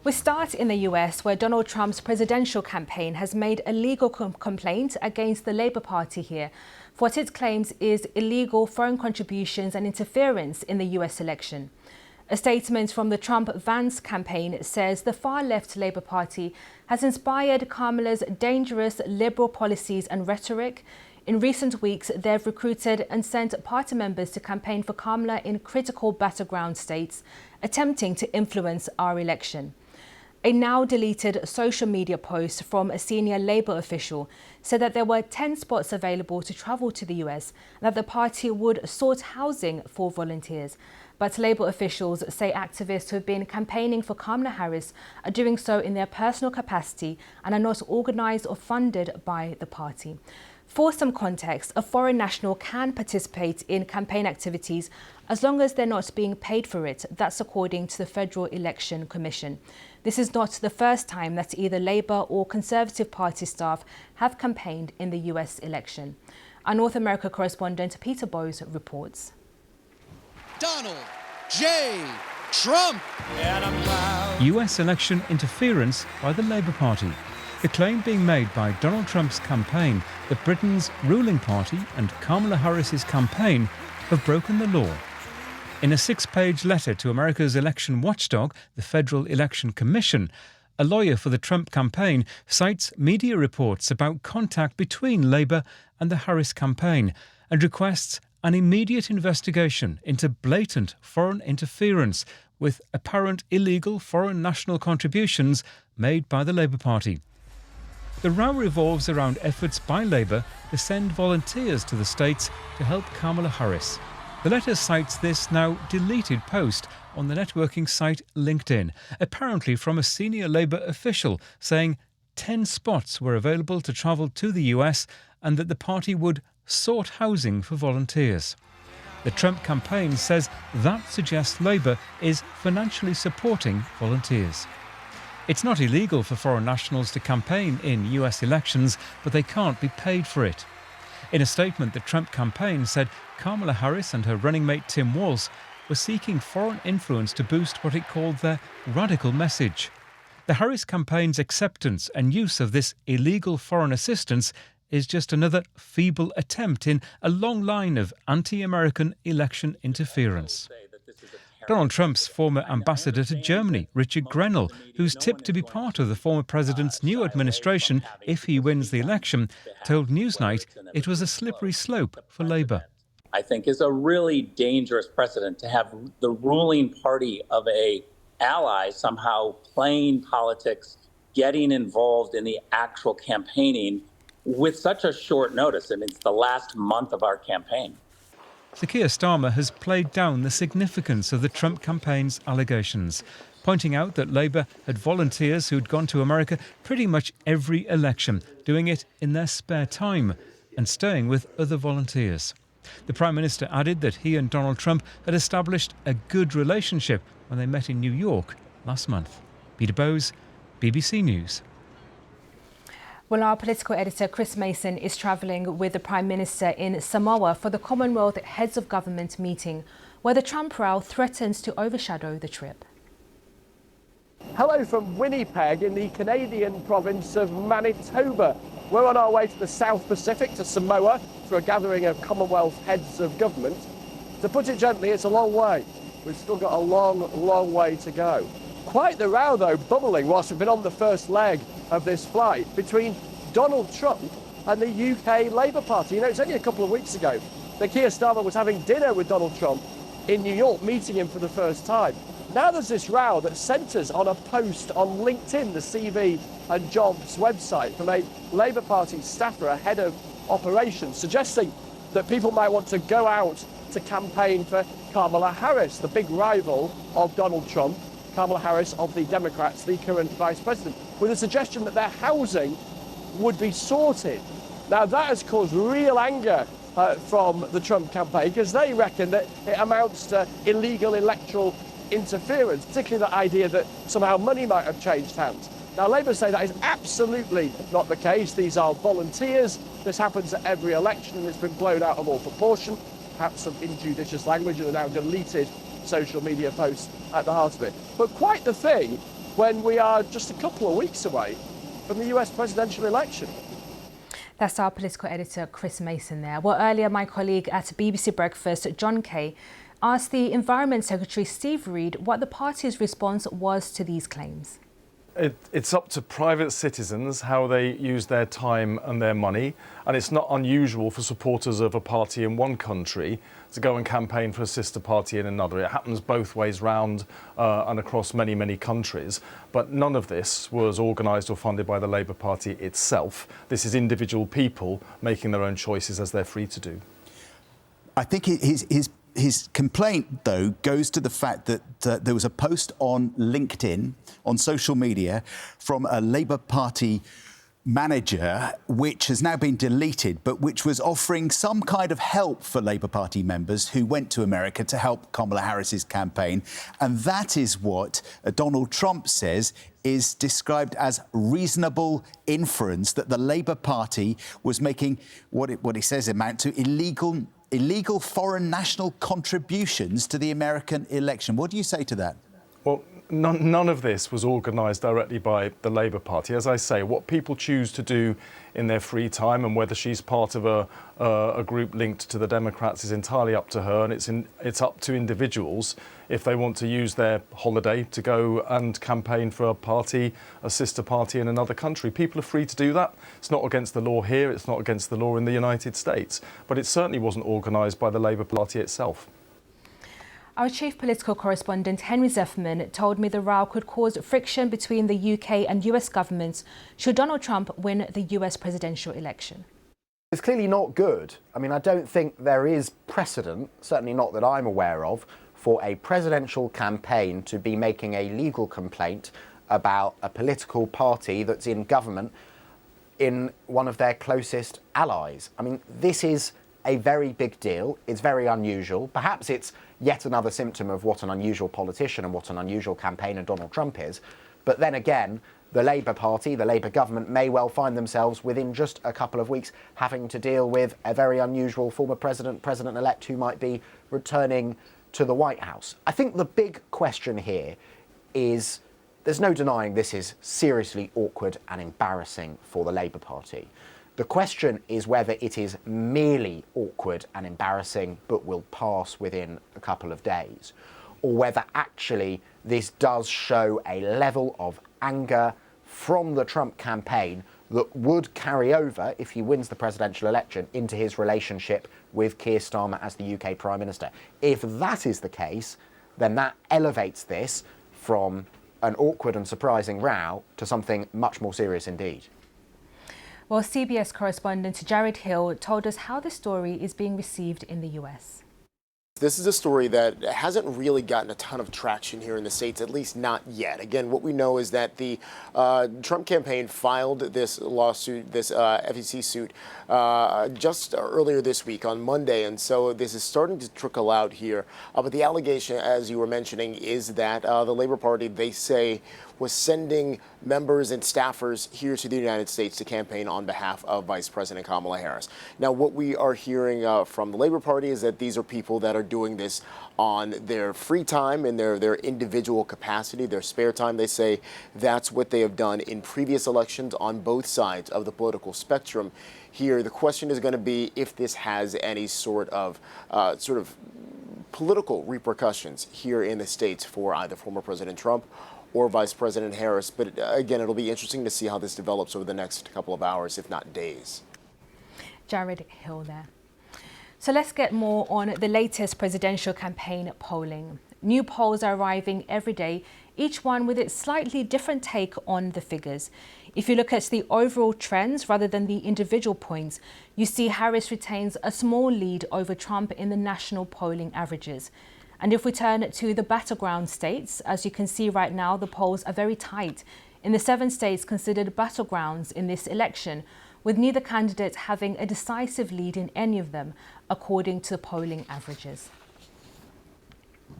We start in the US, where Donald Trump's presidential campaign has made a legal complaint against the Labour Party here for what it claims is illegal foreign contributions and interference in the US election. A statement from the Trump-Vance campaign says the far-left Labour Party has inspired Kamala's dangerous liberal policies and rhetoric. In recent weeks, they've recruited and sent party members to campaign for Kamala in critical battleground states, attempting to influence our election. A now-deleted social media post from a senior Labour official said that there were 10 spots available to travel to the US and that the party would sort housing for volunteers. But Labour officials say activists who have been campaigning for Kamala Harris are doing so in their personal capacity and are not organised or funded by the party. For some context, a foreign national can participate in campaign activities as long as they're not being paid for it. That's according to the Federal Election Commission. This is not the first time that either Labour or Conservative Party staff have campaigned in the US election. Our North America correspondent Peter Bowes reports. Donald J. Trump. US election interference by the Labour Party. The claim being made by Donald Trump's campaign that Britain's ruling party and Kamala Harris's campaign have broken the law. In a 6-page letter to America's election watchdog, the Federal Election Commission, a lawyer for the Trump campaign cites media reports about contact between Labour and the Harris campaign and requests an immediate investigation into blatant foreign interference with apparent illegal foreign national contributions made by the Labour Party. The row revolves around efforts by Labour to send volunteers to the states to help Kamala Harris. The letter cites this now deleted post on the networking site LinkedIn, apparently from a senior Labour official saying 10 spots were available to travel to the US and that the party would sort housing for volunteers. The Trump campaign says that suggests Labour is financially supporting volunteers. It's not illegal for foreign nationals to campaign in US elections, but they can't be paid for it. In a statement, the Trump campaign said Kamala Harris and her running mate Tim Walz were seeking foreign influence to boost what it called their radical message. The Harris campaign's acceptance and use of this illegal foreign assistance is just another feeble attempt in a long line of anti-American election interference. Donald Trump's former ambassador to Germany, Richard Grenell, who's tipped to be part of the former president's new administration if he wins the election, told Newsnight it was a slippery slope for Labour. I think is a really dangerous precedent to have the ruling party of a ally somehow playing politics, getting involved in the actual campaigning with such a short notice. I mean, it's the last month of our campaign. Sir Keir Starmer has played down the significance of the Trump campaign's allegations, pointing out that Labour had volunteers who'd gone to America pretty much every election, doing it in their spare time and staying with other volunteers. The Prime Minister added that he and Donald Trump had established a good relationship when they met in New York last month. Peter Bowes, BBC News. Well, our political editor Chris Mason is travelling with the Prime Minister in Samoa for the Commonwealth Heads of Government meeting, where the Trump row threatens to overshadow the trip. Hello from Winnipeg in the Canadian province of Manitoba. We're on our way to the South Pacific, to Samoa, for a gathering of Commonwealth Heads of Government. To put it gently, it's a long way. We've still got a long way to go. Quite the row, though, bubbling whilst we've been on the first leg of this flight between Donald Trump and the UK Labour Party. You know, it's only a couple of weeks ago that Keir Starmer was having dinner with Donald Trump in New York, meeting him for the first time. Now there's this row that centres on a post on LinkedIn, the CV and Jobs website, from a Labour Party staffer, a head of operations, suggesting that people might want to go out to campaign for Kamala Harris, the big rival of Donald Trump, Kamala Harris of the Democrats, the current Vice President, with a suggestion that their housing would be sorted. Now that has caused real anger from the Trump campaign, because they reckon that it amounts to illegal electoral interference, particularly the idea that somehow money might have changed hands. Now Labour say that is absolutely not the case. These are volunteers. This happens at every election and it's been blown out of all proportion. Perhaps some injudicious language and a now deleted social media posts at the heart of it. But quite the thing when we are just a couple of weeks away from the US presidential election. That's our political editor, Chris Mason there. Well, earlier my colleague at BBC Breakfast, John Kay, asked the Environment Secretary Steve Reed what the party's response was to these claims. It's up to private citizens how they use their time and their money, and it's not unusual for supporters of a party in one country to go and campaign for a sister party in another. It happens both ways round and across many, many countries. But none of this was organised or funded by the Labour Party itself. This is individual people making their own choices as they're free to do. I think his complaint, though, goes to the fact that there was a post on LinkedIn, on social media, from a Labour Party manager, which has now been deleted, but which was offering some kind of help for Labour Party members who went to America to help Kamala Harris's campaign. And that is what Donald Trump says is described as reasonable inference that the Labour Party was making what he says amount to illegal foreign national contributions to the American election. What do you say to that? Well, none of this was organised directly by the Labour Party. As I say, what people choose to do in their free time and whether she's part of a group linked to the Democrats is entirely up to her, and it's up to individuals if they want to use their holiday to go and campaign for a party, a sister party in another country. People are free to do that. It's not against the law here, it's not against the law in the United States, but it certainly wasn't organised by the Labour Party itself. Our chief political correspondent, Henry Zeffman, told me the row could cause friction between the UK and US governments should Donald Trump win the US presidential election. It's clearly not good. I mean, I don't think there is precedent, certainly not that I'm aware of, for a presidential campaign to be making a legal complaint about a political party that's in government in one of their closest allies. I mean, this is a very big deal. It's very unusual. Perhaps it's yet another symptom of what an unusual politician and what an unusual campaigner Donald Trump is. But then again, the Labour Party, the Labour government may well find themselves within just a couple of weeks having to deal with a very unusual former president-elect who might be returning to the White House. I think the big question here is, there's no denying this is seriously awkward and embarrassing for the Labour Party. The question is whether it is merely awkward and embarrassing but will pass within a couple of days, or whether actually this does show a level of anger from the Trump campaign that would carry over, if he wins the presidential election, into his relationship with Keir Starmer as the UK Prime Minister. If that is the case, then that elevates this from an awkward and surprising row to something much more serious indeed. Well, CBS correspondent Jared Hill told us how the story is being received in the US. This is a story that hasn't really gotten a ton of traction here in the States, at least not yet. Again, what we know is that the Trump campaign filed this lawsuit, this FEC suit, just earlier this week on Monday. And so this is starting to trickle out here. But the allegation, as you were mentioning, is that the Labour Party, they say, was sending members and staffers here to the United States to campaign on behalf of Vice President Kamala Harris. Now, what we are hearing from the Labour Party is that these are people that are doing this on their free time, in their individual capacity, their spare time. They say that's what they have done in previous elections on both sides of the political spectrum. Here, the question is going to be if this has any sort of political repercussions here in the States for either former President Trump or Vice President Harris. But again, it'll be interesting to see how this develops over the next couple of hours, if not days. Jared Hill there. So let's get more on the latest presidential campaign polling. New polls are arriving every day, each one with its slightly different take on the figures. If you look at the overall trends rather than the individual points, you see Harris retains a small lead over Trump in the national polling averages. And if we turn to the battleground states, as you can see right now, the polls are very tight in the 7 states considered battlegrounds in this election, with neither candidate having a decisive lead in any of them, according to the polling averages.